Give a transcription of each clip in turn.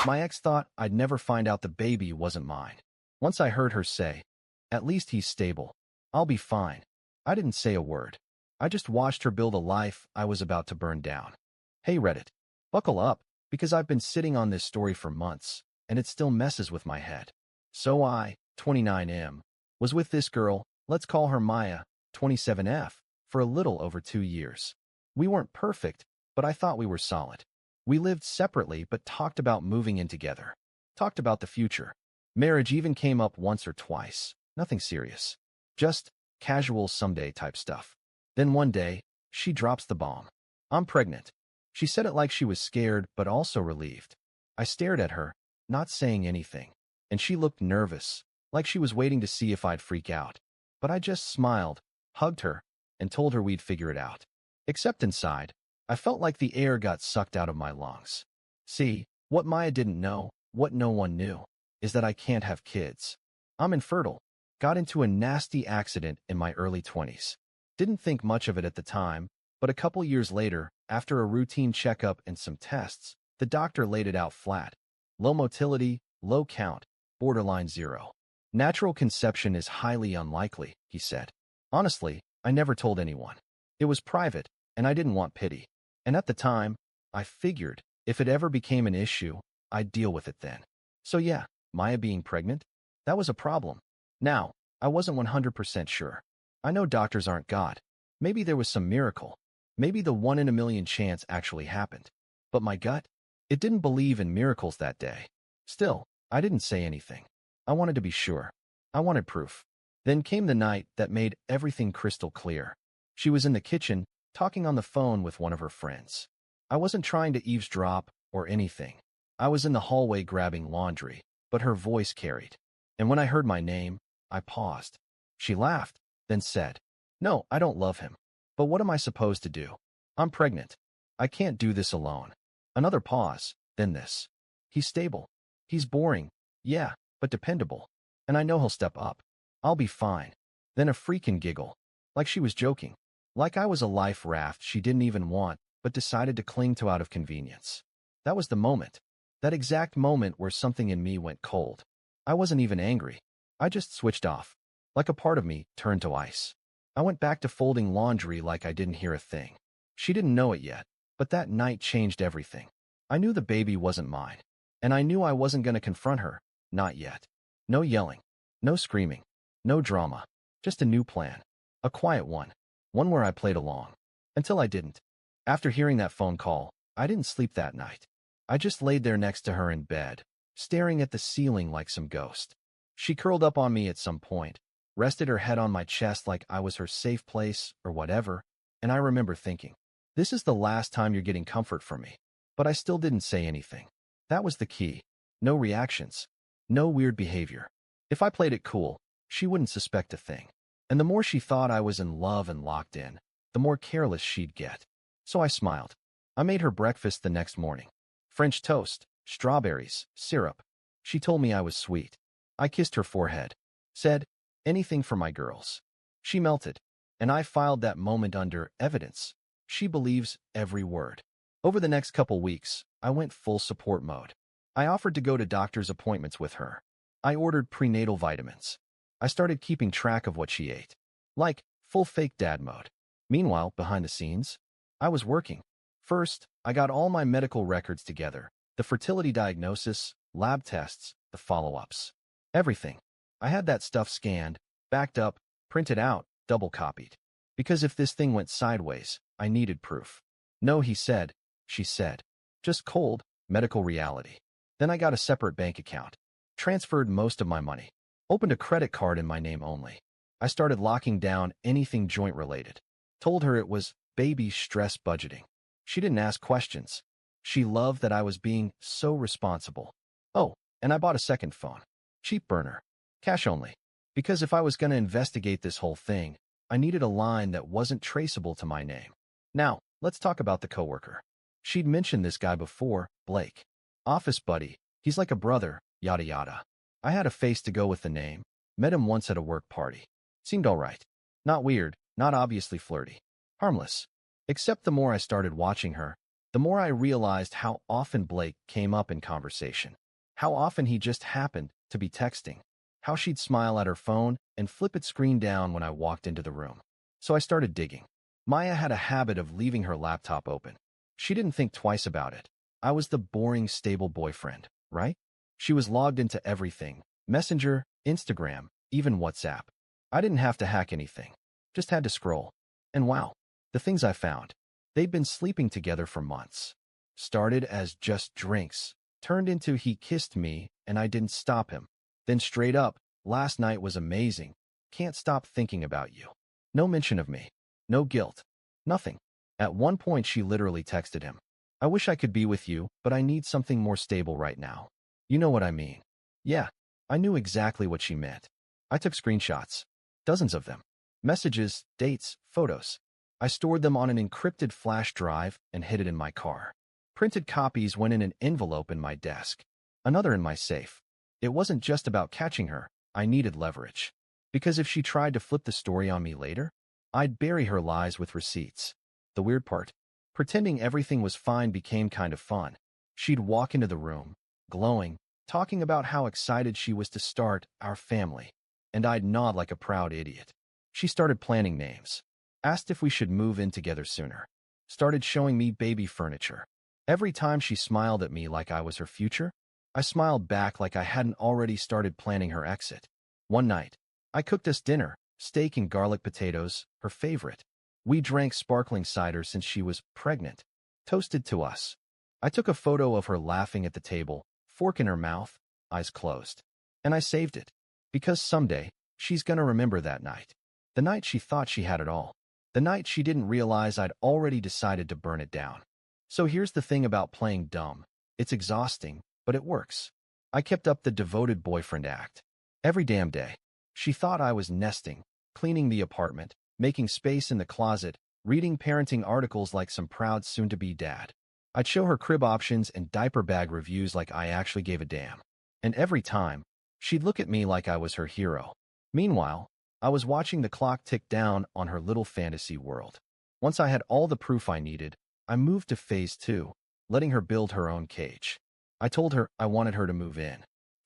My ex thought I'd never find out the baby wasn't mine. Once I heard her say, "At least he's stable. I'll be fine," I didn't say a word. I just watched her build a life I was about to burn down. Hey Reddit, buckle up, because I've been sitting on this story for months, and it still messes with my head. So I, 29M, was with this girl, let's call her Maya, 27F, for a little over 2 years. We weren't perfect, but I thought we were solid. We lived separately but talked about moving in together. Talked about the future. Marriage even came up once or twice. Nothing serious. Just casual someday type stuff. Then one day, she drops the bomb. "I'm pregnant." She said it like she was scared but also relieved. I stared at her, not saying anything, and she looked nervous, like she was waiting to see if I'd freak out. But I just smiled, hugged her, and told her we'd figure it out. Except inside, I felt like the air got sucked out of my lungs. See, what Maya didn't know, what no one knew, is that I can't have kids. I'm infertile. Got into a nasty accident in my early 20s. Didn't think much of it at the time, but a couple years later, after a routine checkup and some tests, the doctor laid it out flat. Low motility, low count, borderline 0. Natural conception is highly unlikely, he said. Honestly, I never told anyone. It was private, and I didn't want pity. And at the time, I figured, if it ever became an issue, I'd deal with it then. So yeah, Maya being pregnant? That was a problem. Now, I wasn't 100% sure. I know doctors aren't God. Maybe there was some miracle. Maybe the 1 in a million chance actually happened. But my gut? It didn't believe in miracles that day. Still, I didn't say anything. I wanted to be sure. I wanted proof. Then came the night that made everything crystal clear. She was in the kitchen, talking on the phone with one of her friends. I wasn't trying to eavesdrop or anything. I was in the hallway grabbing laundry, but her voice carried. And when I heard my name, I paused. She laughed, then said, "No, I don't love him. But what am I supposed to do? I'm pregnant. I can't do this alone." Another pause, then this. "He's stable. He's boring. Yeah, but dependable. And I know he'll step up. I'll be fine." Then a freaking giggle. Like she was joking. Like I was a life raft she didn't even want, but decided to cling to out of convenience. That was the moment. That exact moment where something in me went cold. I wasn't even angry. I just switched off. Like a part of me turned to ice. I went back to folding laundry like I didn't hear a thing. She didn't know it yet, but that night changed everything. I knew the baby wasn't mine. And I knew I wasn't going to confront her. Not yet. No yelling. No screaming. No drama. Just a new plan. A quiet one. One where I played along. Until I didn't. After hearing that phone call, I didn't sleep that night. I just laid there next to her in bed, staring at the ceiling like some ghost. She curled up on me at some point, rested her head on my chest like I was her safe place or whatever, and I remember thinking, this is the last time you're getting comfort from me. But I still didn't say anything. That was the key. No reactions. No weird behavior. If I played it cool, she wouldn't suspect a thing. And the more she thought I was in love and locked in, the more careless she'd get. So I smiled. I made her breakfast the next morning. French toast, strawberries, syrup. She told me I was sweet. I kissed her forehead. Said, "Anything for my girls." She melted. And I filed that moment under evidence. She believes every word. Over the next couple weeks, I went full support mode. I offered to go to doctor's appointments with her. I ordered prenatal vitamins. I started keeping track of what she ate. Like, full fake dad mode. Meanwhile, behind the scenes, I was working. First, I got all my medical records together. The fertility diagnosis, lab tests, the follow-ups. Everything. I had that stuff scanned, backed up, printed out, double copied. Because if this thing went sideways, I needed proof. No, he said, she said. Just cold, medical reality. Then I got a separate bank account. Transferred most of my money. Opened a credit card in my name only. I started locking down anything joint-related. Told her it was baby stress budgeting. She didn't ask questions. She loved that I was being so responsible. Oh, and I bought a second phone. Cheap burner. Cash only. Because if I was going to investigate this whole thing, I needed a line that wasn't traceable to my name. Now, let's talk about the coworker. She'd mentioned this guy before, Blake. Office buddy. He's like a brother, yada yada. I had a face to go with the name. Met him once at a work party. Seemed all right. Not weird, not obviously flirty. Harmless. Except the more I started watching her, the more I realized how often Blake came up in conversation, how often he just happened to be texting, how she'd smile at her phone and flip its screen down when I walked into the room. So I started digging. Maya had a habit of leaving her laptop open. She didn't think twice about it. I was the boring, stable boyfriend, right? She was logged into everything: Messenger, Instagram, even WhatsApp. I didn't have to hack anything, just had to scroll. And wow, the things I found. They'd been sleeping together for months. Started as just drinks, turned into he kissed me and I didn't stop him. Then straight up, last night was amazing. Can't stop thinking about you. No mention of me. No guilt. Nothing. At one point she literally texted him, I wish I could be with you, but I need something more stable right now. You know what I mean. Yeah, I knew exactly what she meant. I took screenshots. Dozens of them. Messages, dates, photos. I stored them on an encrypted flash drive and hid it in my car. Printed copies went in an envelope in my desk. Another in my safe. It wasn't just about catching her. I needed leverage. Because if she tried to flip the story on me later, I'd bury her lies with receipts. The weird part, pretending everything was fine became kind of fun. She'd walk into the room, glowing, talking about how excited she was to start our family, and I'd nod like a proud idiot. She started planning names, asked if we should move in together sooner, started showing me baby furniture. Every time she smiled at me like I was her future, I smiled back like I hadn't already started planning her exit. One night, I cooked us dinner, steak and garlic potatoes, her favorite. We drank sparkling cider since she was pregnant, toasted to us. I took a photo of her laughing at the table, fork in her mouth, eyes closed. And I saved it. Because someday, she's gonna remember that night. The night she thought she had it all. The night she didn't realize I'd already decided to burn it down. So here's the thing about playing dumb. It's exhausting, but it works. I kept up the devoted boyfriend act. Every damn day. She thought I was nesting, cleaning the apartment, making space in the closet, reading parenting articles like some proud soon-to-be dad. I'd show her crib options and diaper bag reviews like I actually gave a damn. And every time, she'd look at me like I was her hero. Meanwhile, I was watching the clock tick down on her little fantasy world. Once I had all the proof I needed, I moved to phase 2, letting her build her own cage. I told her I wanted her to move in.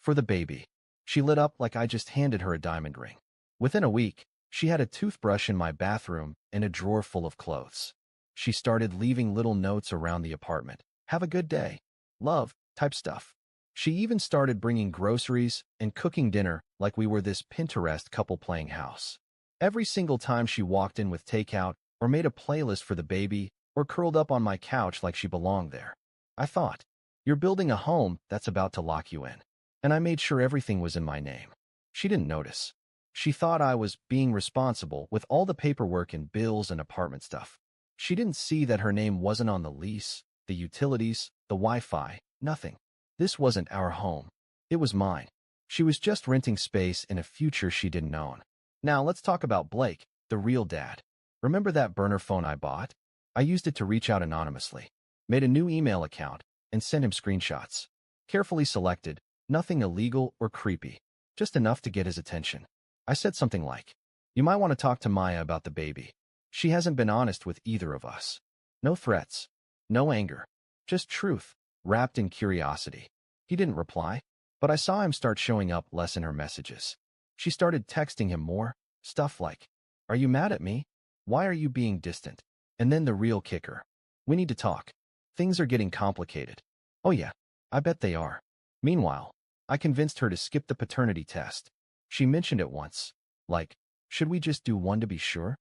For the baby. She lit up like I just handed her a diamond ring. Within a week, she had a toothbrush in my bathroom and a drawer full of clothes. She started leaving little notes around the apartment. Have a good day. Love, type stuff. She even started bringing groceries and cooking dinner like we were this Pinterest couple playing house. Every single time she walked in with takeout or made a playlist for the baby or curled up on my couch like she belonged there. I thought, you're building a home that's about to lock you in. And I made sure everything was in my name. She didn't notice. She thought I was being responsible with all the paperwork and bills and apartment stuff. She didn't see that her name wasn't on the lease, the utilities, the Wi-Fi, nothing. This wasn't our home. It was mine. She was just renting space in a future she didn't own. Now let's talk about Blake, the real dad. Remember that burner phone I bought? I used it to reach out anonymously, made a new email account, and sent him screenshots. Carefully selected, nothing illegal or creepy, just enough to get his attention. I said something like, you might want to talk to Maya about the baby. She hasn't been honest with either of us. No threats, no anger, just truth, wrapped in curiosity. He didn't reply, but I saw him start showing up less in her messages. She started texting him more, stuff like, are you mad at me? Why are you being distant? And then the real kicker. We need to talk. Things are getting complicated. Oh yeah, I bet they are. Meanwhile, I convinced her to skip the paternity test. She mentioned it once, like, should we just do one to be sure?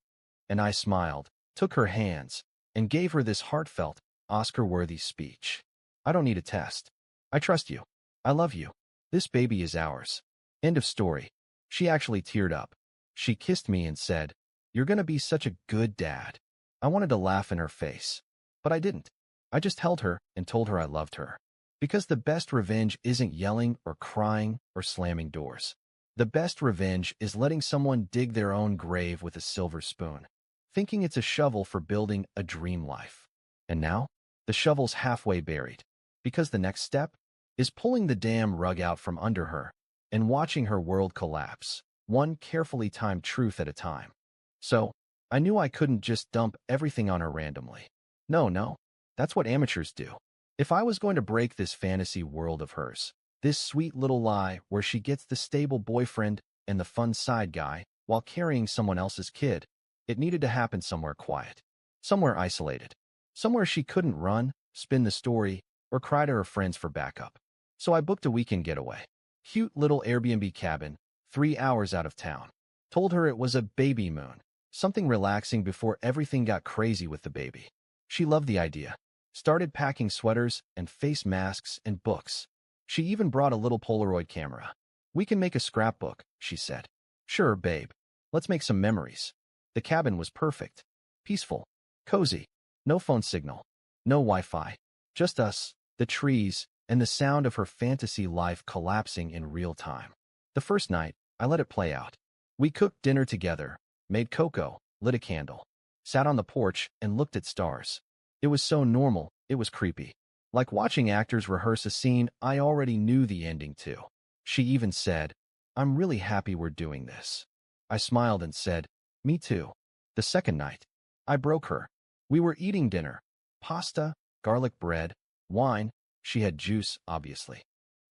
And I smiled, took her hands, and gave her this heartfelt, Oscar-worthy speech. I don't need a test. I trust you. I love you. This baby is ours. End of story. She actually teared up. She kissed me and said, you're gonna be such a good dad. I wanted to laugh in her face, but I didn't. I just held her and told her I loved her. Because the best revenge isn't yelling or crying or slamming doors. The best revenge is letting someone dig their own grave with a silver spoon, thinking it's a shovel for building a dream life. And now, the shovel's halfway buried, because the next step is pulling the damn rug out from under her and watching her world collapse, one carefully timed truth at a time. So, I knew I couldn't just dump everything on her randomly. No, That's what amateurs do. If I was going to break this fantasy world of hers, this sweet little lie where she gets the stable boyfriend and the fun side guy while carrying someone else's kid, it needed to happen somewhere quiet, somewhere isolated, somewhere she couldn't run, spin the story, or cry to her friends for backup. So I booked a weekend getaway. Cute little Airbnb cabin, 3 hours out of town. Told her it was a baby moon, something relaxing before everything got crazy with the baby. She loved the idea. Started packing sweaters and face masks and books. She even brought a little Polaroid camera. We can make a scrapbook, she said. Sure, babe. Let's make some memories. The cabin was perfect. Peaceful. Cozy. No phone signal. No Wi-Fi. Just us, the trees, and the sound of her fantasy life collapsing in real time. The first night, I let it play out. We cooked dinner together, made cocoa, lit a candle, sat on the porch and looked at stars. It was so normal, it was creepy. Like watching actors rehearse a scene I already knew the ending to. She even said, "I'm really happy we're doing this." I smiled and said, "Me too." The second night, I broke her. We were eating dinner. Pasta, garlic bread, wine. She had juice, obviously.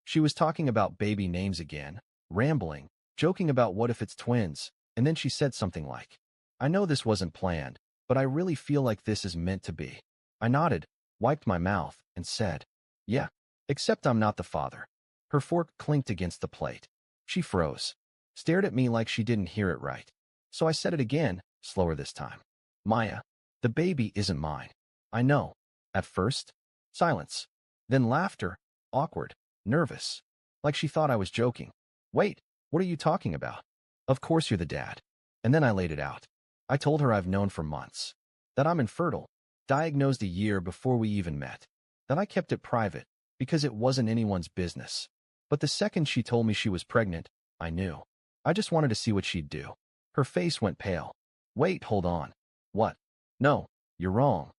She was talking about baby names again, rambling, joking about what if it's twins, and then she said something like, "I know this wasn't planned, but I really feel like this is meant to be." I nodded, wiped my mouth, and said, "Yeah, except I'm not the father." Her fork clinked against the plate. She froze, stared at me like she didn't hear it right. So I said it again, slower this time. "Maya, the baby isn't mine." "I know." At first, silence. Then laughter, awkward, nervous, like she thought I was joking. "Wait, what are you talking about?" "Of course you're the dad." And then I laid it out. I told her I've known for months, that I'm infertile, diagnosed a year before we even met, that I kept it private because it wasn't anyone's business. But the second she told me she was pregnant, I knew. I just wanted to see what she'd do. Her face went pale. "Wait, hold on." "What?" "No, you're wrong.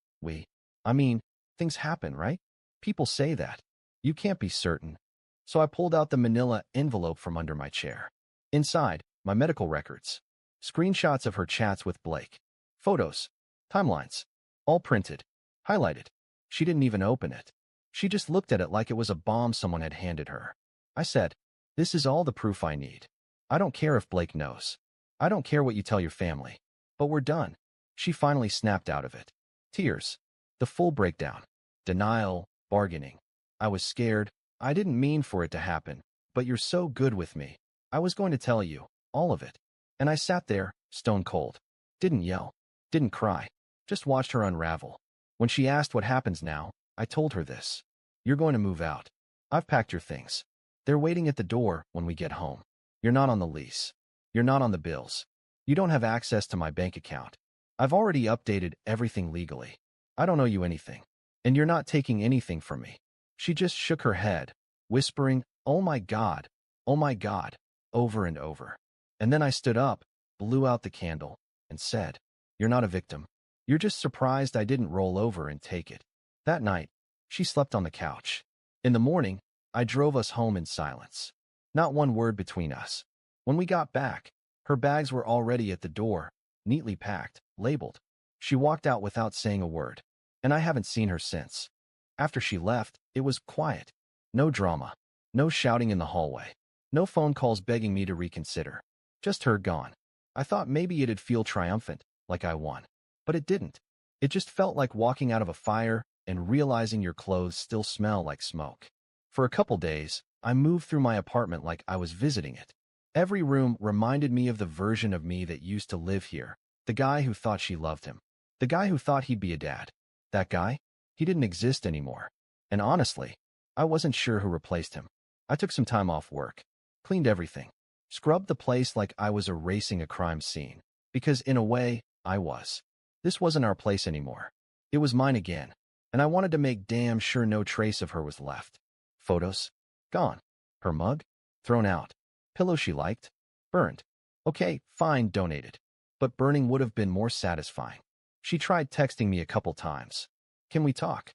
I mean, things happen, right? People say that. You can't be certain." So I pulled out the manila envelope from under my chair. Inside, my medical records. Screenshots of her chats with Blake. Photos. Timelines. All printed. Highlighted. She didn't even open it. She just looked at it like it was a bomb someone had handed her. I said, "This is all the proof I need. I don't care if Blake knows. I don't care what you tell your family. But we're done." She finally snapped out of it. Tears. The full breakdown. Denial. Bargaining. I was scared. I didn't mean for it to happen. But you're so good with me. I was going to tell you. All of it. And I sat there, stone cold. Didn't yell. Didn't cry. Just watched her unravel. When she asked what happens now, I told her this. "You're going to move out. I've packed your things. They're waiting at the door when we get home. You're not on the lease. You're not on the bills. You don't have access to my bank account. I've already updated everything legally. I don't owe you anything. And you're not taking anything from me." She just shook her head, whispering, "Oh my God, over and over." And then I stood up, blew out the candle, and said, "You're not a victim. You're just surprised I didn't roll over and take it." That night, she slept on the couch. In the morning, I drove us home in silence. Not one word between us. When we got back, her bags were already at the door, neatly packed, labeled. She walked out without saying a word, and I haven't seen her since. After she left, it was quiet. No drama. No shouting in the hallway. No phone calls begging me to reconsider. Just her gone. I thought maybe it'd feel triumphant, like I won. But it didn't. It just felt like walking out of a fire and realizing your clothes still smell like smoke. For a couple days, I moved through my apartment like I was visiting it. Every room reminded me of the version of me that used to live here, the guy who thought she loved him, the guy who thought he'd be a dad. That guy? He didn't exist anymore. And honestly, I wasn't sure who replaced him. I took some time off work, cleaned everything, scrubbed the place like I was erasing a crime scene, because in a way, I was. This wasn't our place anymore. It was mine again, and I wanted to make damn sure no trace of her was left. Photos? Gone. Her mug? Thrown out. Pillow she liked? Burned. Okay, fine, donated. But burning would have been more satisfying. She tried texting me a couple times. "Can we talk?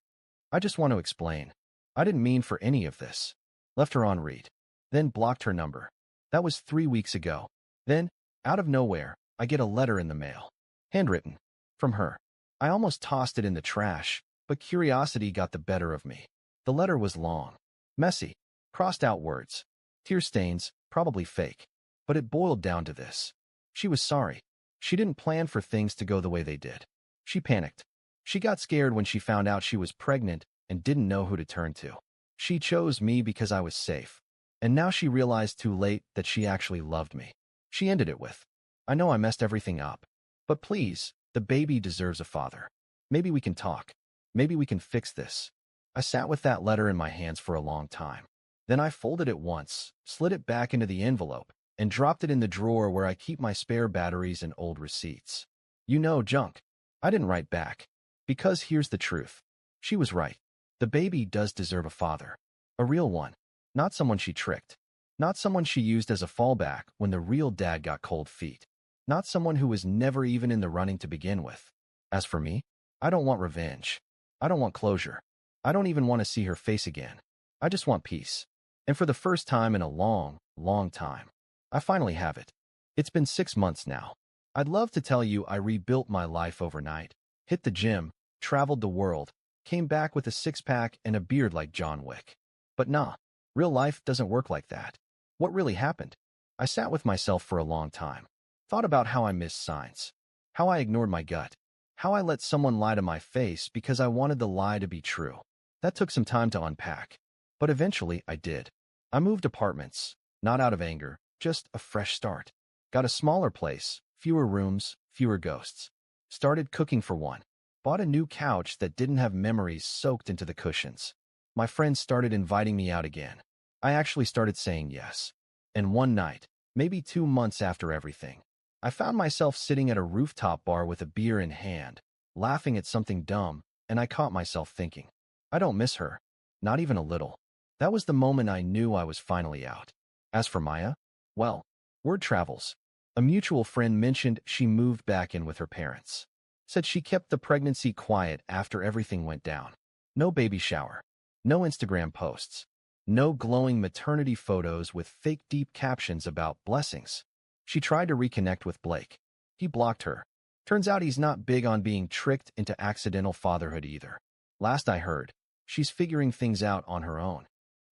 I just want to explain. I didn't mean for any of this." Left her on read. Then blocked her number. That was 3 weeks ago. Then, out of nowhere, I get a letter in the mail. Handwritten. From her. I almost tossed it in the trash, But curiosity got the better of me. The letter was long, messy, crossed out words, tear stains, probably fake. But it boiled down to this. She was sorry. She didn't plan for things to go the way they did. She panicked. She got scared when she found out she was pregnant and didn't know who to turn to. She chose me because I was safe. And now she realized too late that she actually loved me. She ended it with, I know I messed everything up. But please, the baby deserves a father. Maybe we can talk. Maybe we can fix this. I sat with that letter in my hands for a long time. Then I folded it once, slid it back into the envelope, and dropped it in the drawer where I keep my spare batteries and old receipts. You know, junk. I didn't write back. Because here's the truth. She was right. The baby does deserve a father. A real one. Not someone she tricked. Not someone she used as a fallback when the real dad got cold feet. Not someone who was never even in the running to begin with. As for me, I don't want revenge. I don't want closure. I don't even want to see her face again. I just want peace. And for the first time in a long, long time, I finally have it. It's been 6 months now. I'd love to tell you I rebuilt my life overnight. Hit the gym, traveled the world, came back with a six-pack and a beard like John Wick. But nah, real life doesn't work like that. What really happened? I sat with myself for a long time. Thought about how I missed signs. How I ignored my gut. How I let someone lie to my face because I wanted the lie to be true. That took some time to unpack. But eventually, I did. I moved apartments, not out of anger, just a fresh start. Got a smaller place, fewer rooms, fewer ghosts. Started cooking for one. Bought a new couch that didn't have memories soaked into the cushions. My friends started inviting me out again. I actually started saying yes. And one night, maybe 2 months after everything, I found myself sitting at a rooftop bar with a beer in hand, laughing at something dumb, and I caught myself thinking, I don't miss her. Not even a little. That was the moment I knew I was finally out. As for Maya, well, word travels. A mutual friend mentioned she moved back in with her parents. Said she kept the pregnancy quiet after everything went down. No baby shower. No Instagram posts. No glowing maternity photos with fake deep captions about blessings. She tried to reconnect with Blake. He blocked her. Turns out he's not big on being tricked into accidental fatherhood either. Last I heard, she's figuring things out on her own.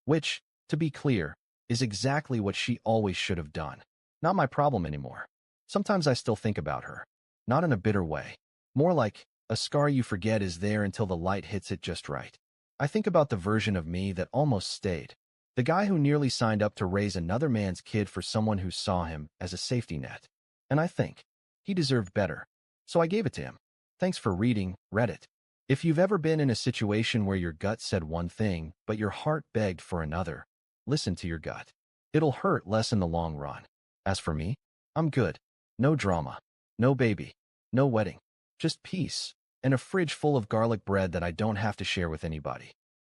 Which, to be clear, is exactly what she always should have done. Not my problem anymore. Sometimes I still think about her. Not in a bitter way. More like, a scar you forget is there until the light hits it just right. I think about the version of me that almost stayed. The guy who nearly signed up to raise another man's kid for someone who saw him as a safety net. And I think, he deserved better. So I gave it to him. Thanks for reading, Reddit. If you've ever been in a situation where your gut said one thing, but your heart begged for another, listen to your gut. It'll hurt less in the long run. As for me, I'm good. No drama. No baby. No wedding. Just peace. And a fridge full of garlic bread that I don't have to share with anybody.